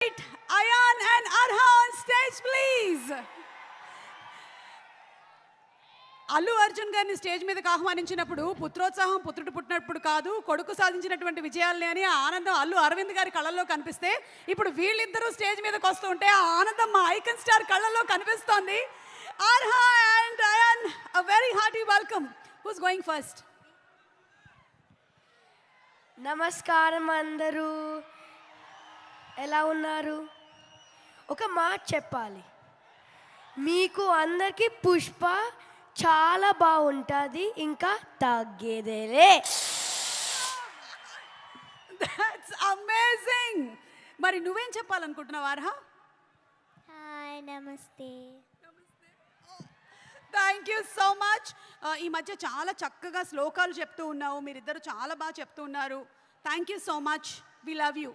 invite Ayan and Arha on stage, please. Allu Arjun గారిని stage మీదకి ఆహ్వానించినప్పుడు పుత్రోత్సాహం పుత్రుడు పుట్టినప్పుడు కాదు, కొడుకు సాధించినటువంటి విజయాలని అని ఆ ఆనందం అల్లు అరవింద్ గారి కళ్ళల్లో కనిపిస్తే, ఇప్పుడు వీళ్ళిద్దరూ స్టేజ్ మీదకి వస్తూ ఉంటే ఆ ఆనందం మా ఐకన్ స్టార్ కళ్ళల్లో కనిపిస్తోంది. Arha and Ayan, a very hearty welcome. Who's going first? నమస్కారం అందరూ, ఎలా ఉన్నారు? ఒక మాట చెప్పాలి, మీకు అందరికీ పుష్ప చాలా బాగుంటుంది, ఇంకా తగ్గేదేలే. That's amazing. మరి నువ్వేం చెప్పాలనుకుంటున్నావు ఆర్హా? హాయ్, నమస్తే. Thank you so much. ఈ మధ్య చాలా చక్కగా శ్లోకాలు చెప్తూ ఉన్నావు, మీరిద్దరు చాలా బాగా చెప్తూ ఉన్నారు. Thank you so much, we love you.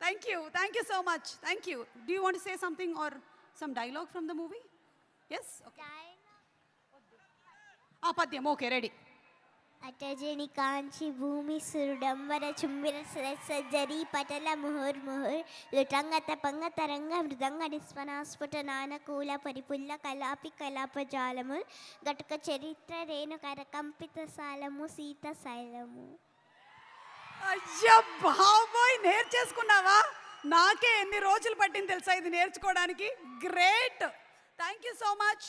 Thank you so much. Thank you. Do you want to say something or some dialogue from the movie? Yes, okay. పద్యం, ఓకే, రెడీ. అటజని కాంచి భూమి సురుడంబర చుంబిర సజ్జరి పటల ముహుర్ ముహుర్ లుటంగత పంగ తరంగ మృదంగ నిస్వనాస్ఫుట నానకూల పరిపుల్ల కలాపి కలాపజాలము గటుక చరిత్ర రేణు కరకంపిత సాలము సీత శైలము. అయ్యా బాబోయ్, నేర్చేసుకున్నావా? నాకే ఎన్ని రోజులు పట్టింది తెలుసా ఇది నేర్చుకోవడానికి. Great, thank you so much.